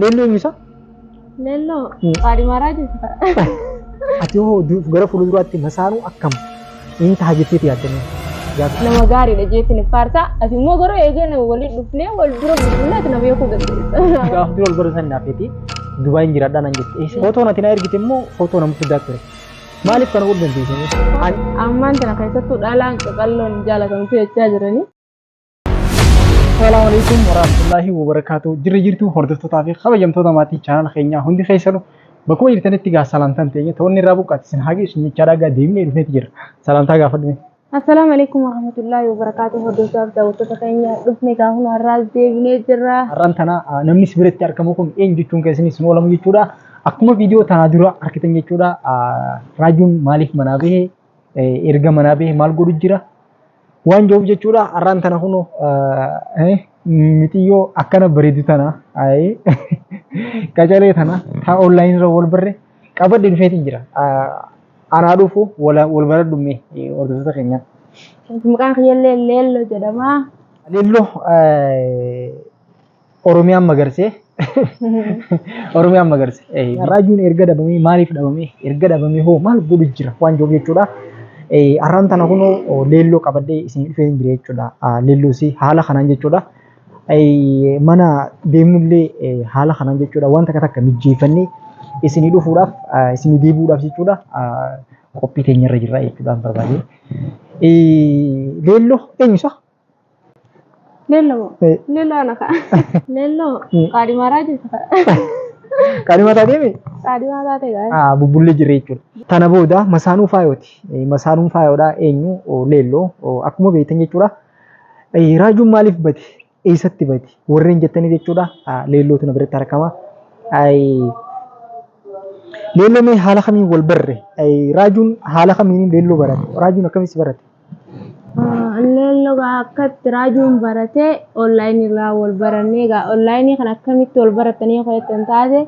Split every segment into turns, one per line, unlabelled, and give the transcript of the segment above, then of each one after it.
Leelloo eenyusa?
Leelloo qaadhi maaraa jirta.
Ati hoo gara fuulduraatti masaanuu akkam inni ta'a jetteeti yaaddanii?
Nama gaariidha jeetiin faarsaa. Ati immoo gara eegeen waliin dhufnee wal dura bulbullaati nama beekuu dandeessa.
Gaafni wal bara san naafeeti Dubaayii jiraadhaa nan jette. Footoo natti na ergite immoo footoo nama fiddaa ture. Maaliif kana godhu dandeessanii?
Ammaan tana keessattuu dhaalaan qaqalloon jaalatamtu jechaa jiranii.
Assalamu alaikum warahmatullahi wabarakatuh. Jirtu hordoftoota fi kabajamtoota maatii chaanal keenyaa hundi keessanuu bakkuma jirtanitti gaa salaamtaan ta'e ta'onni irraa buqqaati sin hagi isin jechaadhaa gaa deemnee dhufneeti jira. Salaamtaa gaafadhume.
Assalamu alaikum warahmatullahi wabarakatuh. Hordoftoota daawwattoota keenya dhufnee gaafuma har'aas deebinee jirra.
Har'aan tana namni sibiratti argamu kun eenyu jechuun keessanii sin oolamu jechuudha. Akkuma viidiyoo tanaa dura argitan jechuudha. Raajuun maaliif manaa bahe erga manaa bahe maal godhu jira? Waan joof jechuudha har'aan tana kunu mitiyyoo akkana bareedu tana qacalee tana taa online irra wal barre qabadde dhufeetiin jira. Anaa dhufu wal bara dhumme hordoftoota keenya.
Maqaan kiyyaallee Leelloo jedhama.
Leelloo Oromiyaan magarsee Oromiyaan magarsee Raajuun erga dhabamee maaliif dhabamee erga dhabamee hoo maal godhu jira waan joof jechuudha. Arraan tana kunoo leelloo qabadde isin dhufee jira jechuudha. Leelloo si haala kanaan jechuudha. Mana deemnullee haala kanaan jechuudha. Wanta takka mijjeeffannee isin dhufuudhaaf isin deebi'uudhaaf jechuudha. Qophii teenya irra jirra jechuudha barbaade. Leelloo eenyusa?
Leelloo anaka. Leelloo qaadhi maaraa jirta.
Qaadhi mataa deeme?
Qaadhi maataa ta'e gaa.
Bubbullee jirre jechuudha. Tana booda masaanuu faayooti. Masaanuun faayoodha eenyu leelloo akkuma beektan jechuudha. Raajuun maaliif bade? Eessatti bade? Warreen jettanii jechuudha. Leellootu na biratti argama. Leelloo mee haala kamiin wal barre? Raajuun haala kamiin leelloo barate? Raajuun akkamitti barate?
Leelloo akkatti Raajuun barate online irraa wal barannee gaa online kan akkamitti wal baratanii qo'atan taate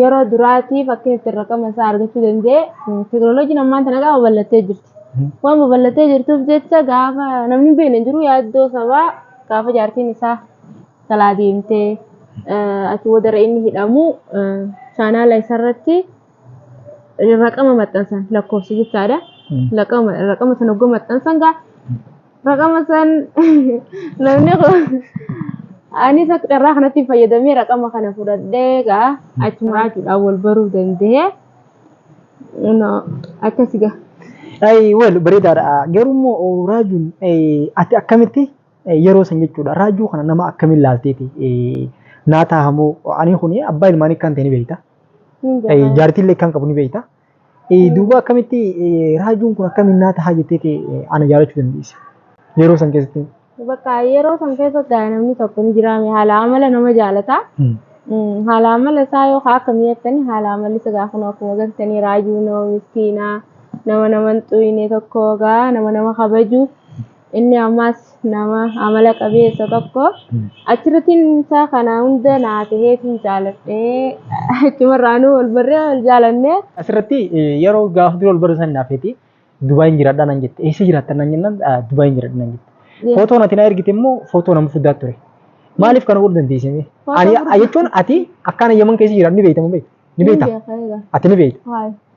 yeroo duraatiif akka itti raqama isaa argachuu danda'e teknooloojiin ammaan tana gaafa babal'attee jirti. Waan babal'attee jirtuuf jecha gaafa namni beekne jiru yaaddoo sabaa gaafa jaartiin isaa kalaa deemtee achi booda inni hidhamu chaanaala isarratti raqama maxxansan lakkoofsa jechaadha. Raqama sana oguu maxxansan gaa raqama san namni anis akka carraa kanatti fayyadamee raqama kana fudhadhee gaa achuma Raajuudhaan wal baruu danda'e. Akkasi gaa.
Wal bareedaadha. Garuu Raajuun ati akkamitti yeroo san jechuudha. Raajuu kana nama akkamiin laalteeti? Naataa hamoo ani kuni abbaa ilmaanii kan ta'e ni beekta. Jaartillee kan qabu ni beekta. Duuba akkamitti Raajuun kun akkamiin naata haa jetteeti ana jaalachuu dandeesse? Yeroo san keessatti.
Bakka yeroo san keessatti namni tokko ni jiraame haala amala nama jaalata. Haala amala isaa yoo akkamii jettanii haala amalli isa gaafa akkuma agartanii Raajuu nama miskiinaa nama hin xuyne tokko gaa nama kabaju inni ammas nama amala qabeessa tokko achirratti isaa kana hunda naa ta'eetiin jaaladhee achumarraanuu wal barree wal jaalannee.
Asirratti yeroo gaafa dura wal barre san naafeeti Dubaayin jiraadhaa nan jette. Eessa jiraattan nan jennaan Dubaayin jiraadhaa nan jette. Footoo natti na ergite immoo footoo nama fiddaa ture. Maaliif kana godhu dandeessee? Jechuun ati akkana Yaman keessa jiraatu ni beektamu beekta? Ni beekta? Ati ni beekta?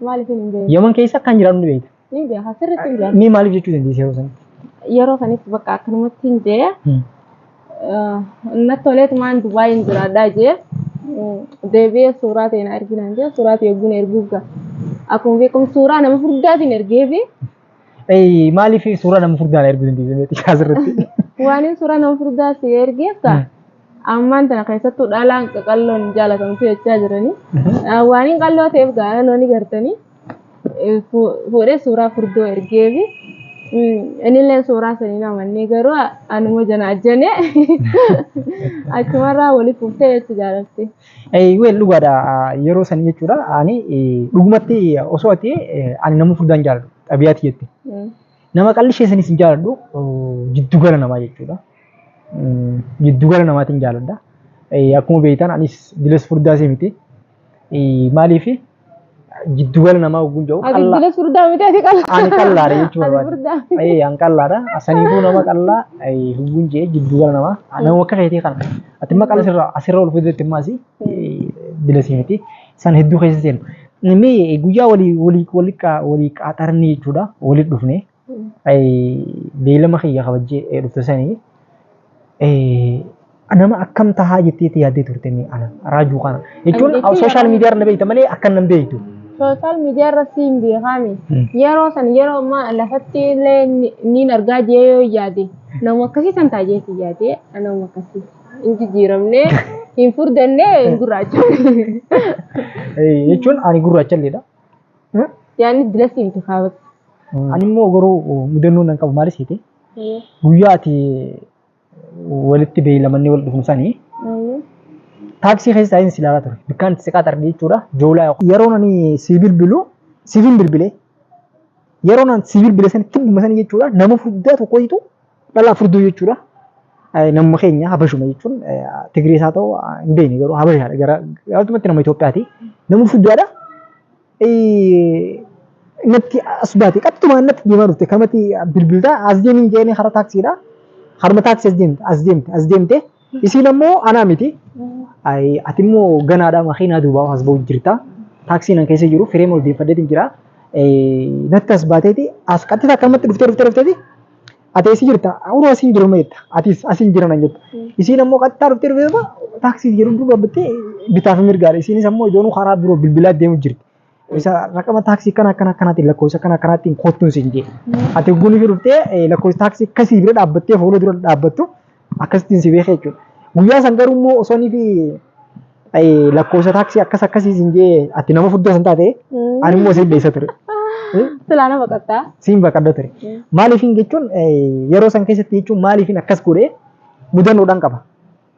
Maaliif hin beektu?
Yaman keessa akkan jiraatu ni beekta?
Ni beekta. Asirratti hin beektu.
Ni maaliif jechuu dandeesse yeroo sanatti?
Yeroo sanitti bakka akkanumatti hin jee natti toleetumaan Dubaayin jiraadhaa jee deebi'ee suuraa ta'e na arginaan jee suuraa ta'e eegguun erguuf gaa. Akkuma beekamu suuraa nama furdaatiin ergeefi.
Maaliif suuraa nama furdaan erguu dandeesse asirratti?
Waan suuraa nama furdaa si ergeef gaa ammaan tana keessattuu dhaalaan qaqalloon jaalatamtu jechaa jiranii. Waan qalloo ta'eef gaa namoonni gartanii fuudhee suuraa furdoo ergeefi. Inillee suuraa sanii namannee garuu anuma janaajjane achumarraa waliif fuuftee jechuun jaalatte.
Weel dhugaadha yeroo sanii jechuudha. Ani dhugumatti osoo ati ani nama furdaan jaaladhu xabiyaati jette. Nama qallishee sanis hin jaaladhu jiddugala namaa jechuudha. Jiddugala namaatiin jaaladha. Akkuma beektan anis dilas furdaa see miti. Maaliif jiddu gala namaa oguun jiru
Ati gila furdaa miti ati qalla.
ani qallaadha jechuudha
Ati
barbaade.
furdaa.
An qallaadha. Saniifuu nama qallaa oguun jee jiddu gala namaa. Nama akka keetii kana. Ati immoo qalla asirra ol fideetti maasi bilasi miti. San hedduu keessa seenu. Mee guyyaa walii qaxaranii jechuudha. Walii dhufne. Beelama kiyya kabajjee dhufte sanii. Nama akkam tahaa jetteeti yaaddee turte ana raajuu kana. Jechuun sooshaal miidiyaa irra beekta malee akkan nan beektu.
Sooshaal miidiyaa irratti hin beekame. Yeroo san yeroo ammaa lafatti illee niin argaa jee yoo yaade nama akkasii san taajeeti yaade nama akkasii hin jijjiiramne hin furdannee hin gurraacha.
Jechuun ani gurraachalleedha.
Yaani dilasi himtu kaawwatu.
Ani immoo garuu mudannoo nan qabu maalis hite guyyaa ati walitti beeylamannee wal dhufnu sanii taaksii keessa taa'in silaalaa ture. Bikkaan itti siqaa tarbii jechuudha. Joolaa yeroo nani siivil bilbilee yeroo nan siivil bilee sani tibbuma sanii jechuudha. Nama furdaa tokkotu dhalaa furduu jechuudha. Nama keenya habashuma jechuun Tigiriis haa ta'u hin beekne garuu habashaadha. Garattumatti nama Itoophiyaati. Nama furdaadha. Natti as baate qaxxumaa natti deemaa dhufte kamatti bilbiltaa as deemiin jeeni hara taaksiidha. Harma taaksii as deemte isiin ammoo anaa miti. Ati immoo ganaadha makiinaa duubaa as ba'u jirta. Taaksiin an keessa jiru fireema oldeeffadheetiin jira. Natti as baateeti as qaxxita akkamatti dhuftee ati eessi jirta uruu asiin jiru meetta atis asiin jiran jetta. Isiin ammoo qaxxitaa dhuftee taaksii jiru duuba bittee bitaaf mirgaadha. Isiinis ammoo ijoonuu karaa biroo bilbilaa deemu jirti. Isa raqama taaksii kanaatiin lakkoofsa kanaatiin kottuun siin jee. Ati guni fi dhuftee lakkoofsa taaksii akkasii bira dhaabbattee fuula dura dhaabbattu akkasittiin si beekee jechuudha. Guyyaa san garuu immoo osoo inni fi lakkoofsa taaksii akkasii siin jee ati nama furdaa san taate ani immoo siin beessa ture.
Silaana baqattaa.
Siin baqadda ture. Maaliifin jechuun yeroo san keessatti jechuun maaliifin akkas godhee mudannoodhaan qaba.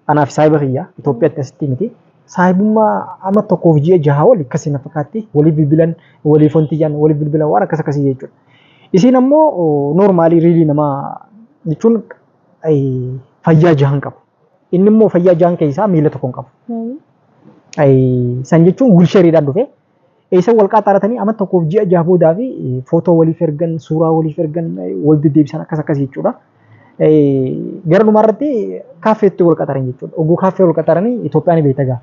Anaaf saayiba kiyyaa Itoophiyaatti asitti miti. Saayibummaa amma tokkoof ji'a jaha wal akkasii na fakkaatti waliif bilbilan waliif wanti jaan waliif bilbilan waan akkasii jechuudha. Isiin ammoo noormaalii riilii namaa jechuun fayyaa jahan qabu. Inni immoo fayyaa jahan keessaa miila tokko hin qabu. San jechuun wilsheriidhaan dhufe. Isa wal qaxaratanii amma tokkoof ji'a jaha boodaa fi footoo waliif ergan suuraa waliif ergan wal deddeebisan akkasii jechuudha. Gara dhumarratti kaaffeetti wal qaxaran jechuudha. Oguu kaaffee wal qaxaranii Itoophiyaan beekta gaa.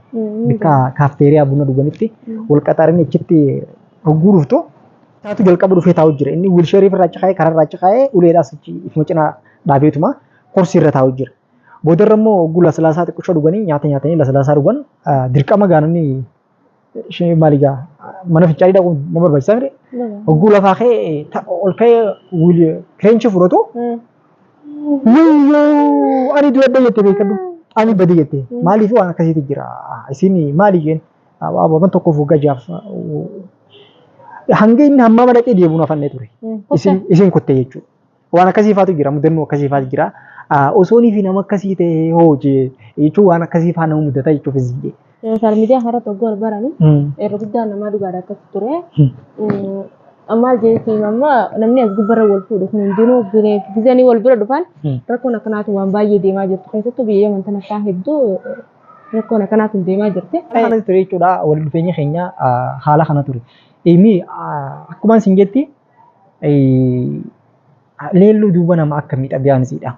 Bakka kaafteeriyaa buna dhuganitti wal qaxaranii achitti oguu dhuftu taatu jalqaba dhufee taa'u jira. Inni wiilsheerii irraa caqaa'ee karaa irraa caqaa'ee uleedhaas ifuma cinaa dhaabeetuma korsii irra taa'u jira. Boodarra immoo oguu laslaasaa xiqqoo dhuganii nyaata nyaatanii laslaasaa dhugan dirqama gaananii maaligaa mana fincaanii dhaquun nama barbaachisaa mire. Oguu lafaa ka'ee ol ka'ee kireenchi fudhatu. Yoo ani dura jette beekadhu ani badii jette maaliif waan akkasiitu jira isin maaliif jeen waan tokkoof waggaa jaaf hanga inni hamma madaqee deemuun afannee ture isin kutte jechuudha waan akkasiifaatu jira mudannoo akkasiifaatu jira osoonii fi nama akkasii ta'e hoo jechuun waan akkasiifaa nama mudata jechuuf isin
Sooshaal miidiyaa hara tokko wal barani yeroo guddaa namaa dhugaadha akkas ture. Amma jechuun amma namni as gubbarra wal fuudhu kun hundinuu gizanii wal bira dhufan rakkoon akkanaatu waan baay'ee deemaa jirtu keessattuu biyya amantan akka hedduu rakkoon akkanaatu deemaa jirti.
Kana ture jechuudha wal dhufeenya keenya haala kana ture. Imi akkuma isin jetti leelluu duuba nama akka miidhagaansidha.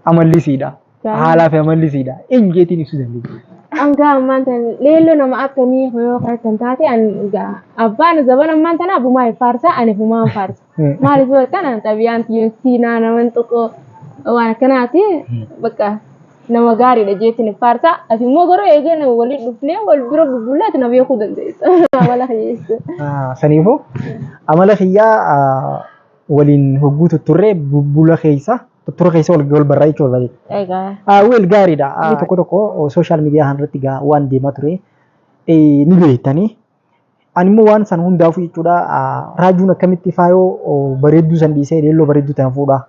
Amallisiidha. Haalaa fi amallisiidha. Eenyuutiin ibsuu dandeenya.
Anga ammaan tan leelloo nama akkamii yoo kan taate abbaan zaman ammaan tana abumaa faarsa ani fumaan faarsa. Maaliif kana xabiyaan siinaa naman tokko waan akkanaati bakka nama gaariidha jeetiin faarsa ati immoo garuu eegeen waliin dhufnee wal bira bubbuleet na beekuu dandeessa. Amala kiyyeessa.
Saniifuu amala kiyyaa waliin hogguu tutturree bubbula keessa. Turre keessa wal barraa jechuudha. Egaa. Wel gaariidha. Tokko tokko sooshaal miidiyaa irratti waan deemaa ture ni beektanii. Ani immoo waan san hundaafuu jechuudha raajuun akkamitti faayoo bareedduu san dhiisee leelloo bareedduu tan fuudha.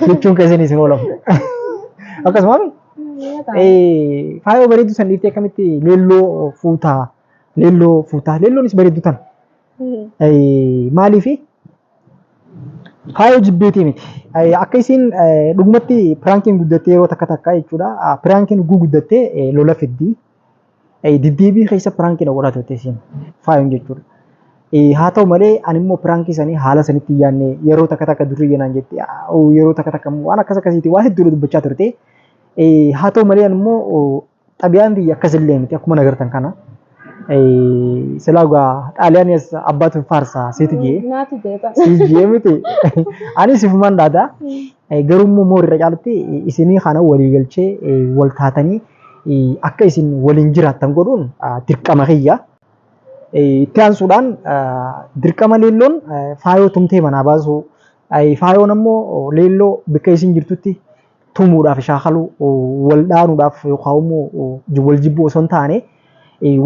Jechuun keessan isin oolamu. Akkasuma faayoo bareedduu san dhiiftee akkamitti leelloo fuutaa leelloonis bareedduu tan. Maaliifi? Faayoo jibbeetii miti. Akka isin dhugumatti piraankiin guddattee yeroo takka jechuudha. Piraankiin guddattee lola fiddii. Diddeebii keessa piraankiin godhatu isin faayoon jechuudha. haa ta'u malee ani immoo pirankii sanii haala sanitti yaadne yeroo takka durii jenaan jetti yeroo takka waan akkas akkasiiti waan hedduu dubbachaa turte haa ta'u malee ani immoo xabiyaan biyya akkasillee miti akkuma nagartan kana silaa gaa xaaliyaanis abbaatu faarsa seeti jee
naatu jeeqa
si jee miti ani sifumaan daada garuu immoo moorirra caalatti isinii kana walii galchee wal taatanii akka isin waliin jiraattan godhuun dirqama kiyya. Itti aansuudhaan dirqama leelloon faayoo tumtee manaa baasu faayoon ammoo leelloo bakka isin jirtutti tumuudhaaf shaakaluu wal dhaanuudhaaf yookaan immoo wal jibbuu osoo hin taane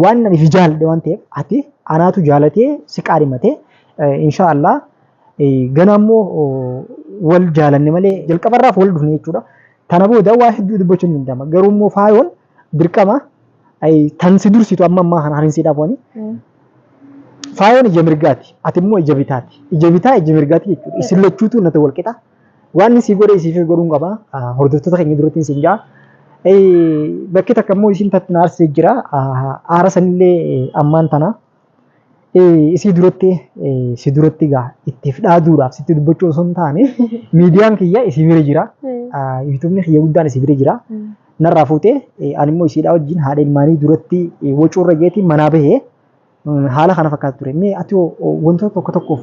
waan ani fi jaaladhe waan ta'eef ati anaatu jaalatee si qaadhimatee inshaallah gana ammoo wal jaalanne malee jalqabarraaf wal dhufne jechuudha. Tana booda waa hedduu dubbachuun ni danda'ama. Garuu immoo faayoon dirqama tan si dursitu amma kana harinsiidhaaf wani. Faayoon ija mirgaati. Ati immoo ija bitaati. Ija bitaa ija mirgaati jechuudha. Isin lachuutu natti wal qixa. Waan isin godhe isiif godhuun qaba. Hordoftoota keenya duratti isin jaa. Bakki takka immoo isin tatti naarsee jira. Aara sanillee ammaan tana. Isii duratti gaa ittiif dhaaduudhaaf sitti dubbachuu osoo hin taane miidiyaan kiyya isii bira jira. Yuutuubni kiyya guddaan isii bira jira. Narraa fuutee ani immoo isiidhaa wajjin haadha ilmaanii duratti wacuurra jeetii manaa bahee haala kana fakkaatu ture. Mee ati wantoota tokko tokkoof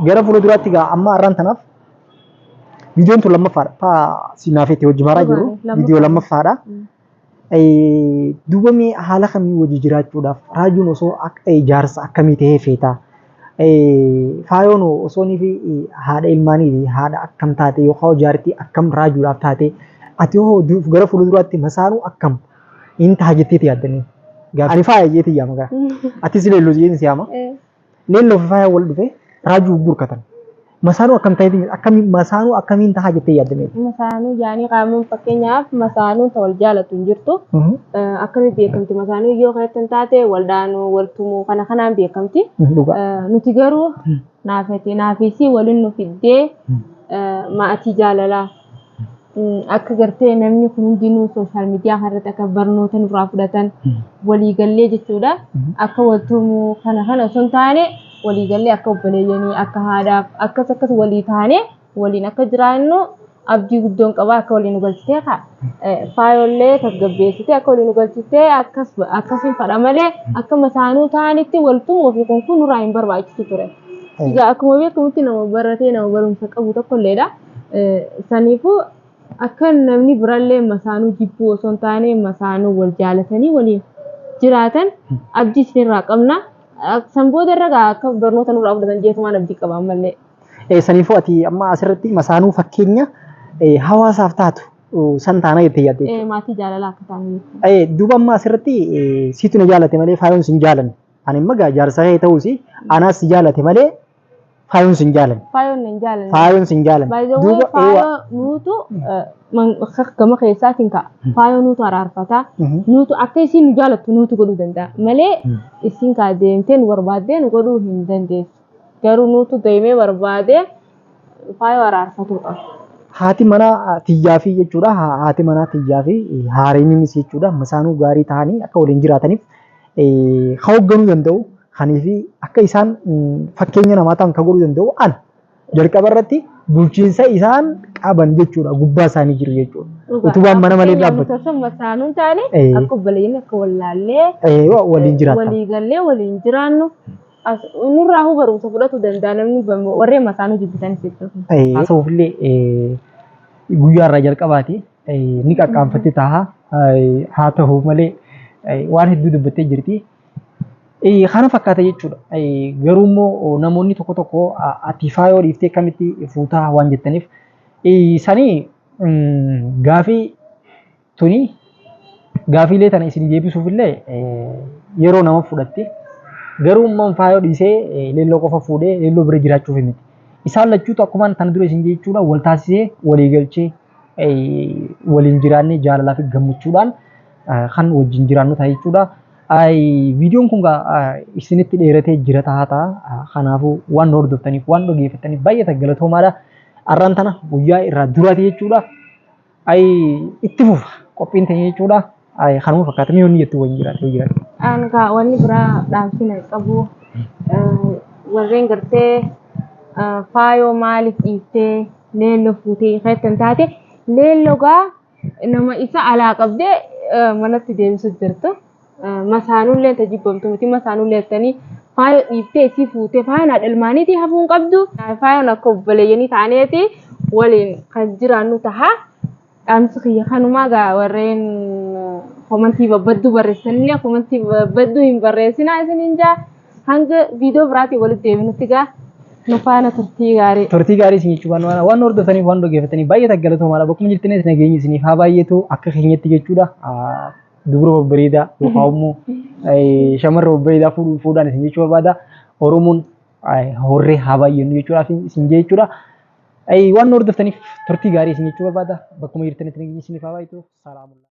gara fuula duraatti gaa amma har'aan tanaaf viidiyoon tun lammaffaadha. Sinaafetti hojii maraa jiru viidiyoo lammaffaadha. Duuba mee haala kamii wajji jiraachuudhaaf raajuun osoo ijaarsa akkamii ta'ee feeta. Faayoon osoo ni fi haadha ilmaanii haadha akkam taate yookaan jaartii akkam raajuudhaaf taate ati gara fuula duraatti masaanuu akkam inni ta'a jetteeti yaaddanii. Ani faaya jeeti yaama gara. Atis leelloo jeeti siyaama. Leelloo fi faaya wal dhufe raajuu gurguratan. Masaanuu akkam ta'eeti masaanuu akkamiin ta'a jettee yaaddanii.
Masaanuu jaanii qaamuun fakkeenyaaf masaanuun ta wal jaalatu hin jirtu. Akkamitti beekamti masaanuu yoo kanatti taate waldaanuu waltumuu kana kanaan beekamti. Nuti garuu naafisii waliin nu fiddee maatii jaalalaa. Akka gartee namni kun hundinuu sooshaal miidiyaa kanarratti akka barnoota nurraa fudhatan waliigallee jechuudha. Akka waltumuu kana osoo hin taane waliigallee akka obboleeyyanii akka haadhaaf akkas walii taane waliin akka jiraannu abdii guddoon qaba akka waliin nu galchitee faayollee tasgabbeessitee akka waliin nu galchitee akkasiin fadha malee akka masaanuu ta'anitti waltumuu fi kun nurraa hin barbaachisu ture. Egaa akkuma beekamutti nama baratee nama barumsa qabu tokkolleedha. Saniifuu akka namni birallee masaanuu jibbuu osoo hin taane masaanuu wal jaalatanii waliin jiraatan abdii isinirraa qabna. San booda irra akka barnoota nurraa fudhatan jeetumaan abdii qaban mallee.
Saniifuu ati amma asirratti masaanuu fakkeenya hawaasaaf taatu san taana jettee yaadde.
Maatii jaalalaa akka taanu.
Duuba amma asirratti siitu na jaalate malee faayoon sin jaalanne. Ani immoo jaarsa kee ta'uus anaas si jaalate malee faayoon sin jaalanne. Faayoon sin jaalanne.
Duuba faayoo nuutu gama keessaatiin ka'a. Faayoo nuutu araarfata. Nuutu akka isin nu jaalattu nuutu godhuu danda'a. Malee isin kaa deemtee nu barbaaddee nu godhuu hin dandeessu. Garuu nuutu deemee barbaadee faayoo araarfatudha.
Haati manaa tiyyaa fi jechuudha. Haati manaa tiyyaa fi haariininis jechuudha. Masaanuu gaarii ta'anii akka waliin jiraataniif hoogganuu danda'u. Kaniifi akka isaan fakkeenya namaa ta'an kan godhuu danda'u an jalqaba irratti bulchiinsa isaan qaban jechuudha. Gubbaa isaanii jiru jechuudha. Utubaan mana malee dhaabbatu.
Masaanuun taane akka obboleeyyiin akka wallaallee
waliin jiraatan.
Waliigallee waliin jiraannu nurraa barumsa fudhatu danda'a namni warreen masaanuu jibbitanis jechuudha.
Soofillee guyyaa irraa jalqabaati ni qaqqaanfattee ta'a. Haa ta'u malee waan hedduu dubbattee jirti. Kana fakkaata jechuudha. Garuu immoo namoonni tokko ati faayoo dhiiftee akkamitti fuutaa waan jettaniif sanii gaafiilee tana isin deebisuufillee yeroo nama fudhatte garuu immoo faayoo dhiisee leelloo qofa fuudhee leelloo bira jiraachuuf miti. Isaan lachuutu akkuma tana dura isin jechuudha wal taasisee walii galchee waliin jiraannee jaalalaa fi gammachuudhaan kan wajjin jiraannu ta'a jechuudha. Viidiyoon kun isinitti dheeratee jira ta'a. Kanaafuu waan hordoftaniif waan dhaggeeffattaniif baay'ee galatoomaadha. Har'aan tana guyyaa irraa duraati jechuudha. Itti fufa qophiin ta'e jechuudha. Kanuma fakkaata mi'oonni jettu waliin jiraatu.
Wanni biraa dhaamsina qabu warreen gartee faayoo maaliif dhiiftee leelloo fuutee kan taate leellogaa nama isa alaa qabdee manatti deebisuuf jirtu. Masaanullee tajibbamtu miti masaanullee jettanii faayoo dhiiftee isii fuutee faayoo ilmaaniitii hafuun qabdu. Faayoon akka obboleeyyanii taaneeti waliin kan jiraannu taha. Dhaamsi kiyya kanumaa gaa warreen komantii babbaddu barreessanillee komantii babbaddu hin barreessinaa isiniin jaa hanga viidiyoo biraatii walitti deebinutti gaa nu faana turtii gaarii.
Turtii gaarii isin jechuun waan hordoftaniif waan dhaggeeffatanii baay'ee taggalatooma bakkuma jirtanis nageenyi isiniif haa baay'eetu akka keenyatti jechuudha. Dubara babbareedaa yookaan immoo shamarra babbareedaa fuudhaan isin jechuu barbaada. Oromoon horree haa baay'ennu jechuudhaaf isin jechuudha. Waan hordoftaniif turtii gaarii isin jechuu barbaada. Bakkuma jirtanitti nageenyi isiniif haa baay'eetu. Salaamulla.